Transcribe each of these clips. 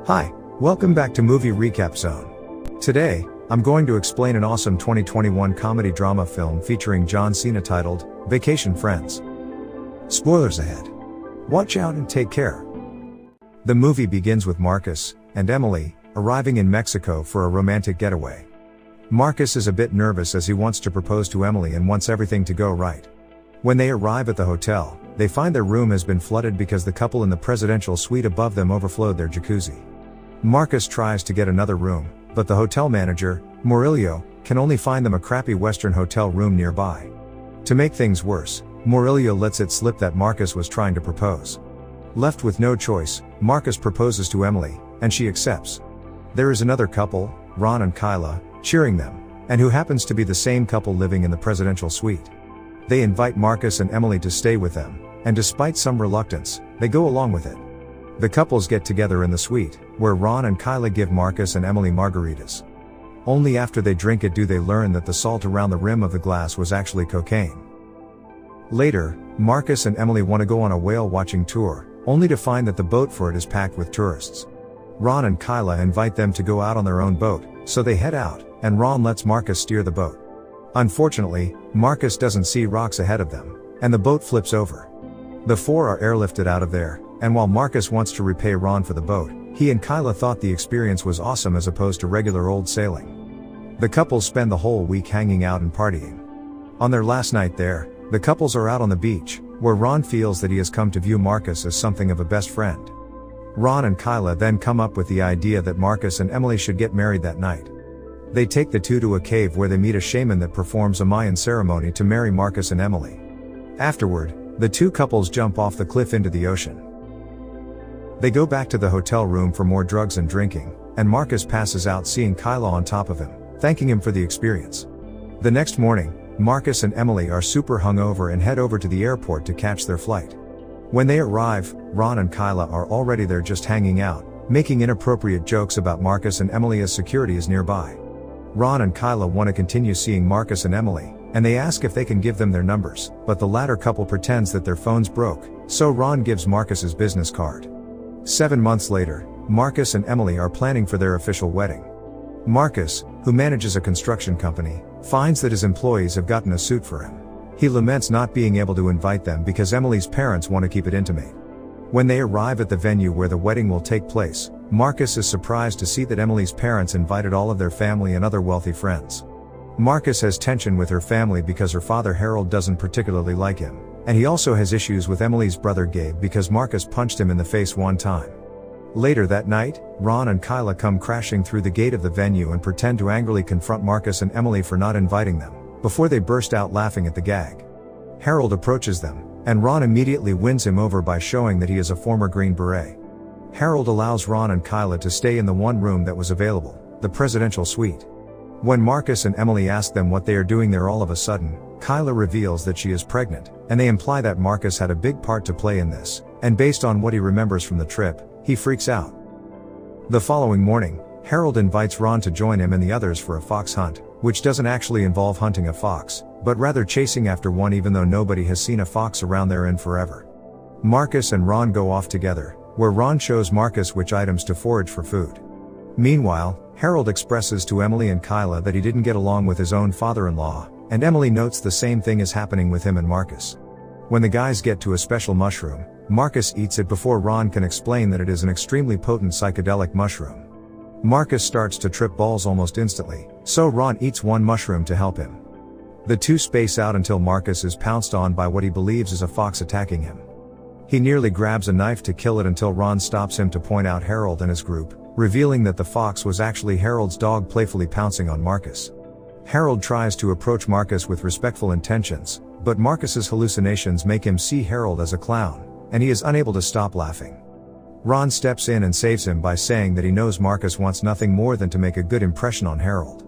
Hi, welcome back to Movie Recap Zone. Today, I'm going to explain an awesome 2021 comedy drama film featuring John Cena titled Vacation Friends. Spoilers ahead. Watch out and take care. The movie begins with Marcus and Emily arriving in Mexico for a romantic getaway. Marcus is a bit nervous as he wants to propose to Emily and wants everything to go right. When they arrive at the hotel, they find their room has been flooded because the couple in the presidential suite above them overflowed their jacuzzi. Marcus tries to get another room, but the hotel manager, Murillo, can only find them a crappy Western hotel room nearby. To make things worse, Murillo lets it slip that Marcus was trying to propose. Left with no choice, Marcus proposes to Emily, and she accepts. There is another couple, Ron and Kyla, cheering them, and who happens to be the same couple living in the presidential suite. They invite Marcus and Emily to stay with them, and despite some reluctance, they go along with it. The couples get together in the suite, where Ron and Kyla give Marcus and Emily margaritas. Only after they drink it do they learn that the salt around the rim of the glass was actually cocaine. Later, Marcus and Emily want to go on a whale watching tour, only to find that the boat for it is packed with tourists. Ron and Kyla invite them to go out on their own boat, so they head out, and Ron lets Marcus steer the boat. Unfortunately, Marcus doesn't see rocks ahead of them, and the boat flips over. The four are airlifted out of there, and while Marcus wants to repay Ron for the boat, he and Kyla thought the experience was awesome as opposed to regular old sailing. The couples spend the whole week hanging out and partying. On their last night there, the couples are out on the beach, where Ron feels that he has come to view Marcus as something of a best friend. Ron and Kyla then come up with the idea that Marcus and Emily should get married that night. They take the two to a cave where they meet a shaman that performs a Mayan ceremony to marry Marcus and Emily. Afterward, the two couples jump off the cliff into the ocean. They go back to the hotel room for more drugs and drinking, and Marcus passes out seeing Kyla on top of him, thanking him for the experience. The next morning, Marcus and Emily are super hungover and head over to the airport to catch their flight. When they arrive, Ron and Kyla are already there just hanging out, making inappropriate jokes about Marcus and Emily as security is nearby. Ron and Kyla want to continue seeing Marcus and Emily, and they ask if they can give them their numbers, but the latter couple pretends that their phones broke, so Ron gives Marcus his business card. 7 months later, Marcus and Emily are planning for their official wedding. Marcus, who manages a construction company, finds that his employees have gotten a suit for him. He laments not being able to invite them because Emily's parents want to keep it intimate. When they arrive at the venue where the wedding will take place, Marcus is surprised to see that Emily's parents invited all of their family and other wealthy friends. Marcus has tension with her family because her father Harold doesn't particularly like him, and he also has issues with Emily's brother Gabe because Marcus punched him in the face one time. Later that night, Ron and Kyla come crashing through the gate of the venue and pretend to angrily confront Marcus and Emily for not inviting them, before they burst out laughing at the gag. Harold approaches them, and Ron immediately wins him over by showing that he is a former Green Beret. Harold allows Ron and Kyla to stay in the one room that was available, the presidential suite. When Marcus and Emily ask them what they are doing there all of a sudden, Kyla reveals that she is pregnant, and they imply that Marcus had a big part to play in this, and based on what he remembers from the trip, he freaks out. The following morning, Harold invites Ron to join him and the others for a fox hunt, which doesn't actually involve hunting a fox, but rather chasing after one even though nobody has seen a fox around there in forever. Marcus and Ron go off together, where Ron shows Marcus which items to forage for food. Meanwhile, Harold expresses to Emily and Kyla that he didn't get along with his own father-in-law, and Emily notes the same thing is happening with him and Marcus. When the guys get to a special mushroom, Marcus eats it before Ron can explain that it is an extremely potent psychedelic mushroom. Marcus starts to trip balls almost instantly, so Ron eats one mushroom to help him. The two space out until Marcus is pounced on by what he believes is a fox attacking him. He nearly grabs a knife to kill it until Ron stops him to point out Harold and his group, revealing that the fox was actually Harold's dog playfully pouncing on Marcus. Harold tries to approach Marcus with respectful intentions, but Marcus's hallucinations make him see Harold as a clown, and he is unable to stop laughing. Ron steps in and saves him by saying that he knows Marcus wants nothing more than to make a good impression on Harold.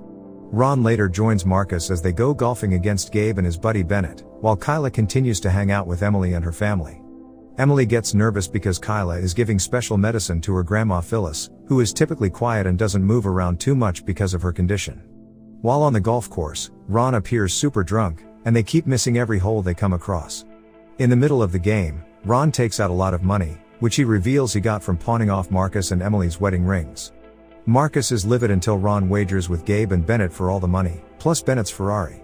Ron later joins Marcus as they go golfing against Gabe and his buddy Bennett, while Kyla continues to hang out with Emily and her family. Emily gets nervous because Kyla is giving special medicine to her grandma Phyllis, who is typically quiet and doesn't move around too much because of her condition. While on the golf course, Ron appears super drunk, and they keep missing every hole they come across. In the middle of the game, Ron takes out a lot of money, which he reveals he got from pawning off Marcus and Emily's wedding rings. Marcus is livid until Ron wagers with Gabe and Bennett for all the money, plus Bennett's Ferrari.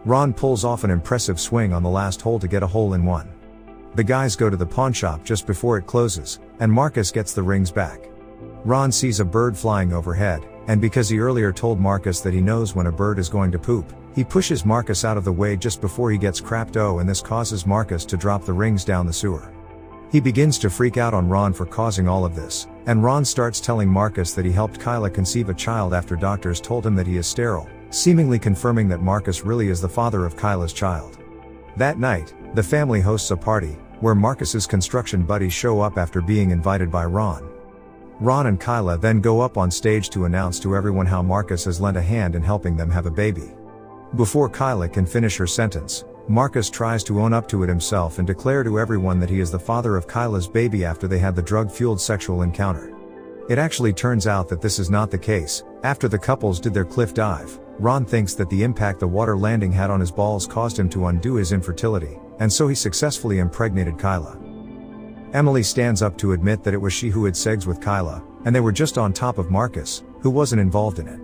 Ron pulls off an impressive swing on the last hole to get a hole-in-one. The guys go to the pawn shop just before it closes, and Marcus gets the rings back. Ron sees a bird flying overhead, and because he earlier told Marcus that he knows when a bird is going to poop, he pushes Marcus out of the way just before he gets crapped, and this causes Marcus to drop the rings down the sewer. He begins to freak out on Ron for causing all of this, and Ron starts telling Marcus that he helped Kyla conceive a child after doctors told him that he is sterile, seemingly confirming that Marcus really is the father of Kyla's child. That night, the family hosts a party, where Marcus's construction buddies show up after being invited by Ron. Ron and Kyla then go up on stage to announce to everyone how Marcus has lent a hand in helping them have a baby. Before Kyla can finish her sentence, Marcus tries to own up to it himself and declare to everyone that he is the father of Kyla's baby after they had the drug-fueled sexual encounter. It actually turns out that this is not the case. After the couples did their cliff dive, Ron thinks that the impact the water landing had on his balls caused him to undo his infertility, and so he successfully impregnated Kyla. Emily stands up to admit that it was she who had sex with Kyla, and they were just on top of Marcus, who wasn't involved in it.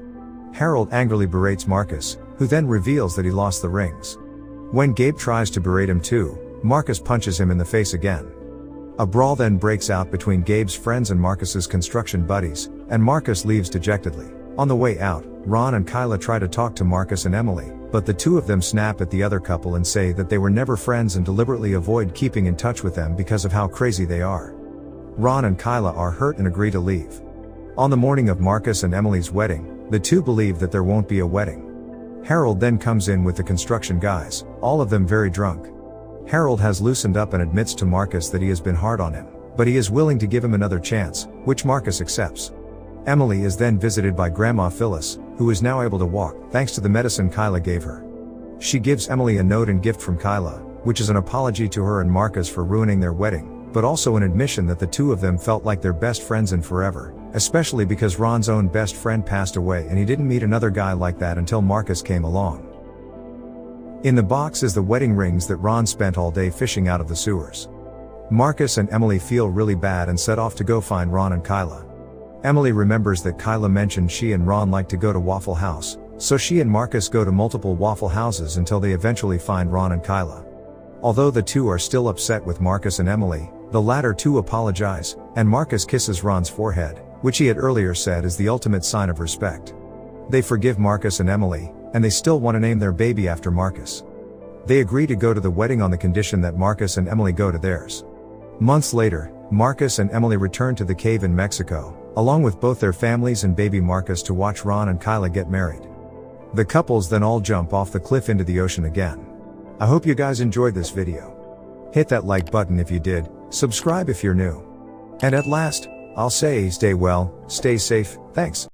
Harold angrily berates Marcus, who then reveals that he lost the rings. When Gabe tries to berate him too, Marcus punches him in the face again. A brawl then breaks out between Gabe's friends and Marcus's construction buddies, and Marcus leaves dejectedly. On the way out, Ron and Kyla try to talk to Marcus and Emily, but the two of them snap at the other couple and say that they were never friends and deliberately avoid keeping in touch with them because of how crazy they are. Ron and Kyla are hurt and agree to leave. On the morning of Marcus and Emily's wedding, the two believe that there won't be a wedding. Harold then comes in with the construction guys, all of them very drunk. Harold has loosened up and admits to Marcus that he has been hard on him, but he is willing to give him another chance, which Marcus accepts. Emily is then visited by Grandma Phyllis, who is now able to walk, thanks to the medicine Kyla gave her. She gives Emily a note and gift from Kyla, which is an apology to her and Marcus for ruining their wedding, but also an admission that the two of them felt like their best friends in forever, especially because Ron's own best friend passed away and he didn't meet another guy like that until Marcus came along. In the box is the wedding rings that Ron spent all day fishing out of the sewers. Marcus and Emily feel really bad and set off to go find Ron and Kyla. Emily remembers that Kyla mentioned she and Ron like to go to Waffle House, so she and Marcus go to multiple Waffle Houses until they eventually find Ron and Kyla. Although the two are still upset with Marcus and Emily, the latter two apologize, and Marcus kisses Ron's forehead, which he had earlier said is the ultimate sign of respect. They forgive Marcus and Emily, and they still want to name their baby after Marcus. They agree to go to the wedding on the condition that Marcus and Emily go to theirs. Months later, Marcus and Emily return to the cave in Mexico, along with both their families and baby Marcus to watch Ron and Kyla get married. The couples then all jump off the cliff into the ocean again. I hope you guys enjoyed this video. Hit that like button if you did, subscribe if you're new. And at last, I'll say stay well, stay safe, thanks.